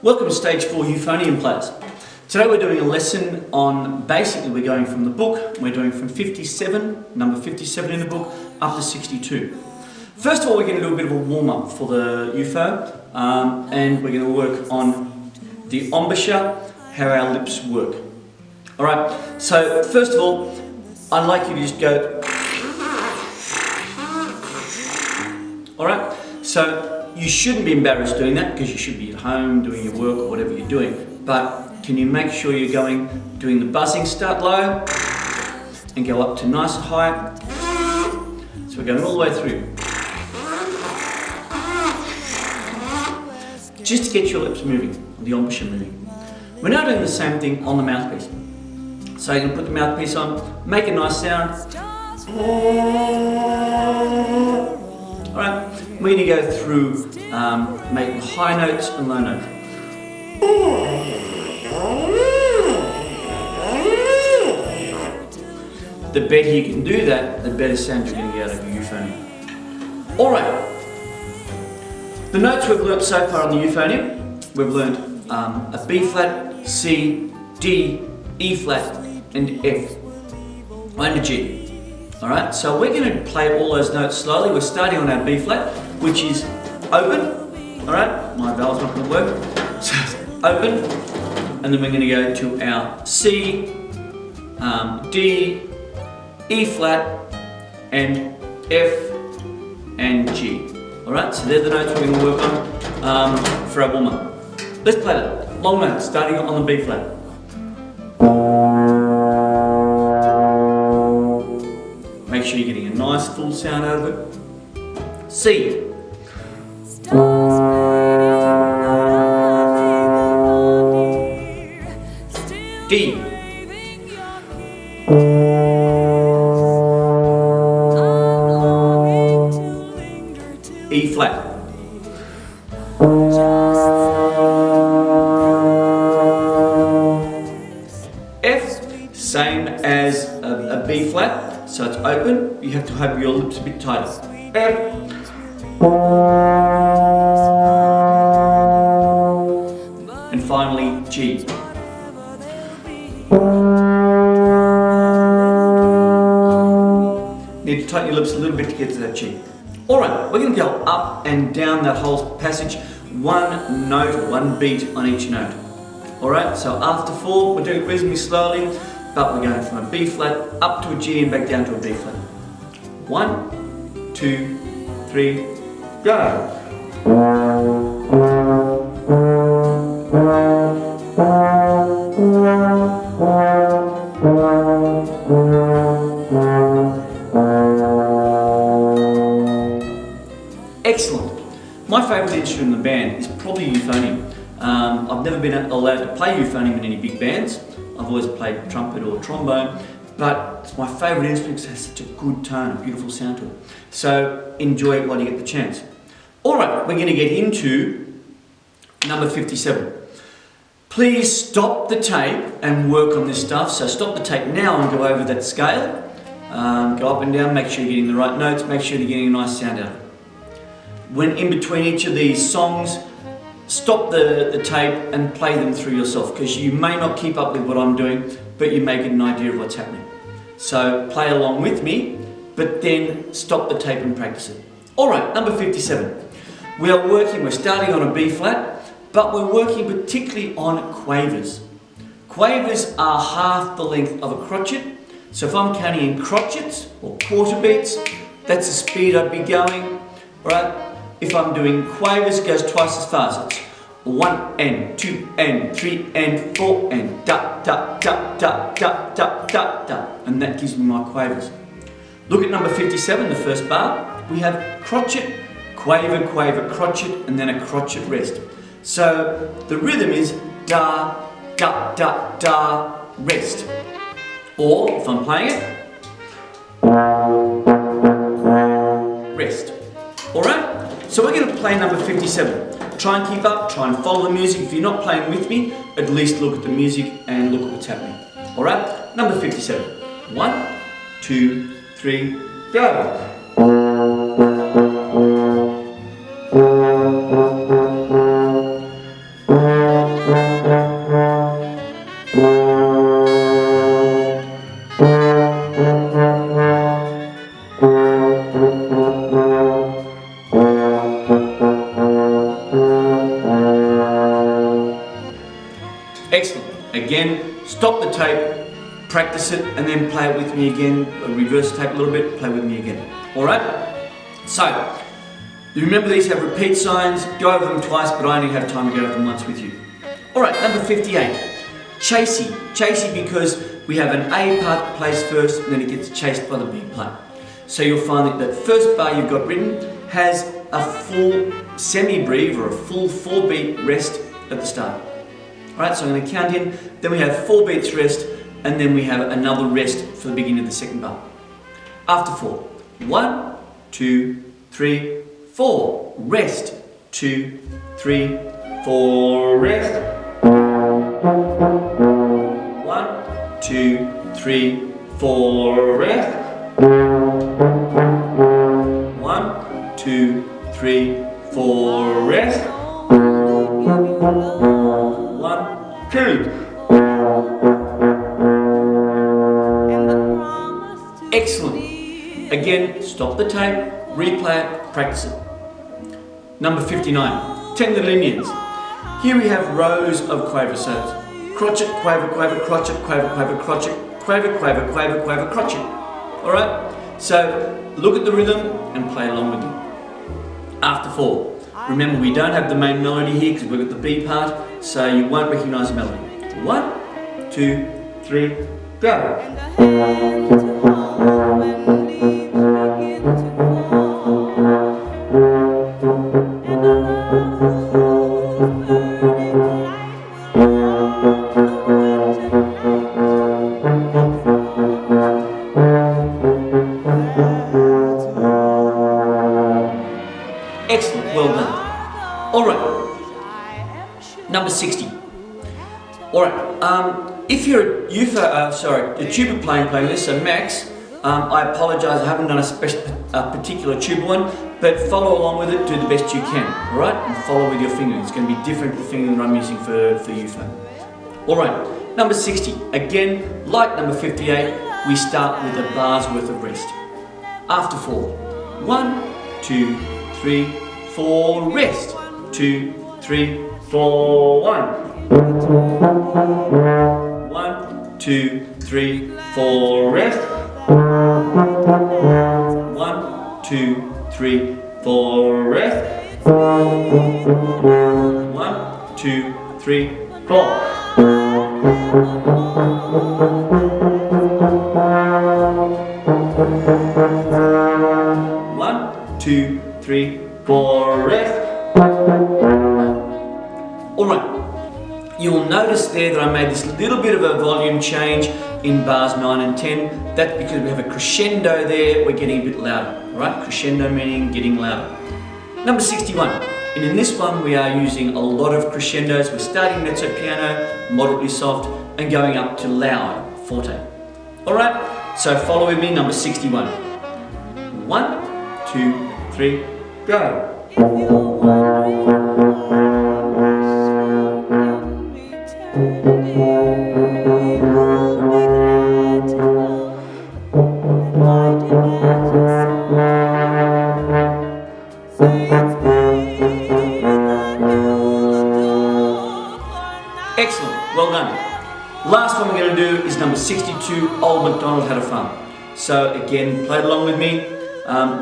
Welcome to stage 4 Euphonium players. Today we're doing a lesson on, basically we're going from the book, we're doing from 57, number 57 in the book, up to 62. First of all, we're going to do a bit of a warm-up for the Eupho, and we're going to work on the embouchure, how our lips work. Alright, so first of all, I'd like you to just go. Alright, so you shouldn't be embarrassed doing that because you should be at home doing your work or whatever you're doing. But can you make sure you're doing the buzzing, start low and go up to nice and high. So we're going all the way through. Just to get your lips moving, the embouchure moving. We're now doing the same thing on the mouthpiece. So you're going to put the mouthpiece on, make a nice sound. Alright, we're going to go through making high notes and low notes. The better you can do that, the better sound you're going to get out of your euphonium. Alright, the notes we've learnt so far on the euphonium, we've learnt a B flat, C, D, E flat and F, and a G. Alright, so we're going to play all those notes slowly. We're starting on our B flat, which is open. Alright, my valve's not going to work. So open, and then we're going to go to our C, D, E flat, and F, and G. Alright, so they're the notes we're going to work on for our warm-up. Let's play that. Long notes, starting on the B flat. Make sure you're getting a nice full sound out of it. C. D. E flat. F, same as a B flat. So it's open, you have to have your lips a bit tighter. F. And finally, G. Need to tighten your lips a little bit to get to that G. Alright, we're going to go up and down that whole passage, one note, one beat on each note. Alright, so after 4, we're doing it reasonably slowly. But we're going from a B flat up to a G and back down to a B flat. 1, 2, 3, go! Excellent. My favourite instrument in the band is probably euphonium. I've never been allowed to play euphonium in any big bands. I've always played trumpet or trombone, but it's my favourite instrument because it has such a good tone, a beautiful sound to it. So enjoy it while you get the chance. Alright, we're going to get into number 57. Please stop the tape and work on this stuff. So stop the tape now and go over that scale. Go up and down, make sure you're getting the right notes, make sure you're getting a nice sound out of it. When in between each of these songs, stop the tape and play them through yourself because you may not keep up with what I'm doing, but you may get an idea of what's happening. So play along with me, but then stop the tape and practice it. Alright, number 57. We're starting on a B flat, but we're working particularly on quavers. Quavers are half the length of a crotchet. So if I'm counting in crotchets or quarter beats, that's the speed I'd be going. Alright? If I'm doing quavers, it goes twice as fast. It's 1 and 2 and 3 and 4 and da da da da da da da da, and that gives me my quavers. Look at number 57, the first bar. We have crotchet, quaver, quaver, crotchet, and then a crotchet rest. So the rhythm is da da da da rest. Or if I'm playing it, rest. Alright? So we're going to play number 57. Try and keep up, try and follow the music. If you're not playing with me, at least look at the music and look at what's happening. Alright? Number 57. 1, 2, 3, go! tape, practice it, and then play it with me again. Reverse the tape a little bit, play with me again. Alright? So, remember these have repeat signs, go over them twice, but I only have time to go over them once with you. Alright, number 58. Chasey. Chasey because we have an A part that plays first and then it gets chased by the B part. So you'll find that the first bar you've got written has a full semi-breve or a full 4-beat rest at the start. Alright, so I'm going to count in, then we have 4 beats rest, and then we have another rest for the beginning of the second bar. After 4. 1, 2, 3, 4. Rest. 2, 3, 4. Rest. 1, 2, 3, 4. Rest. 1, 2, 3, 4. Rest. 1, 2. Excellent. Again, stop the tape, replay it, practice it. Number 59, 10 little Indians. Here we have rows of quaver sounds. Crotchet, quaver, quaver, crotchet, quaver, quaver, crotchet, quaver, quaver, quaver, quaver, crotchet. Alright? So, look at the rhythm and play along with me. After 4. Remember, we don't have the main melody here because we've got the B part, so you won't recognise the melody. 1, 2, 3, go. Excellent, well done. Alright, number 60. Alright, if you're a tuba playing this, so Max, I apologise, I haven't done a particular tuba one, but follow along with it, do the best you can, alright? And follow with your finger. It's going to be different the finger that I'm using for Euphonium. Alright, number 60. Again, like number 58, we start with a bar's worth of rest. After 4. 1, 2, 3, 4, rest. 2, 3, 4, 1. 1, 2, 3, 4, rest. 1, 2, 3, 4, rest. 1, 2, 3, 4. 1, 2, 3, 4, rest. Alright, you'll notice there that I made this little bit of a volume change in bars 9 and 10. That's because we have a crescendo there, we're getting a bit louder. Alright, crescendo meaning getting louder. Number 61, and in this one we are using a lot of crescendos. We're starting mezzo piano, moderately soft, and going up to loud, forte. Alright, so follow with me, number 61. 1, 2, 3, go. Excellent, well done. Last one we're going to do is number 62, Old MacDonald Had a Farm. So again, play along with me.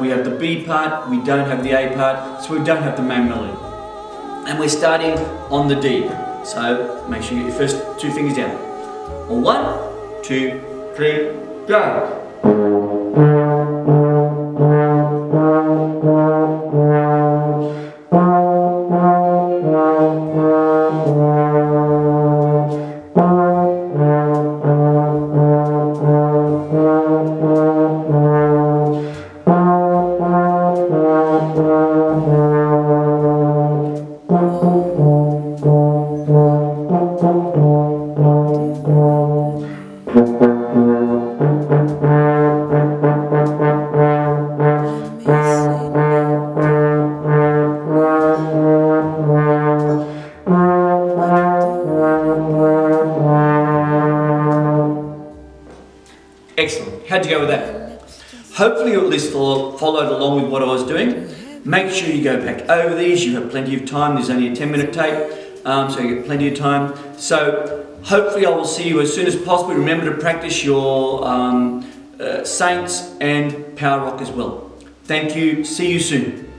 We have the B part, we don't have the A part, so we don't have the main melody. And we're starting on the D. So make sure you get your first 2 fingers down. 1, 2, 3, go. 1. Excellent. How'd you go with that? Hopefully you at least followed along with what I was doing. Make sure you go back over these. You have plenty of time. There's only a 10-minute tape, so you get plenty of time. So Hopefully I will see you as soon as possible. Remember to practice your Saints and Power Rock as well. Thank you. See you soon.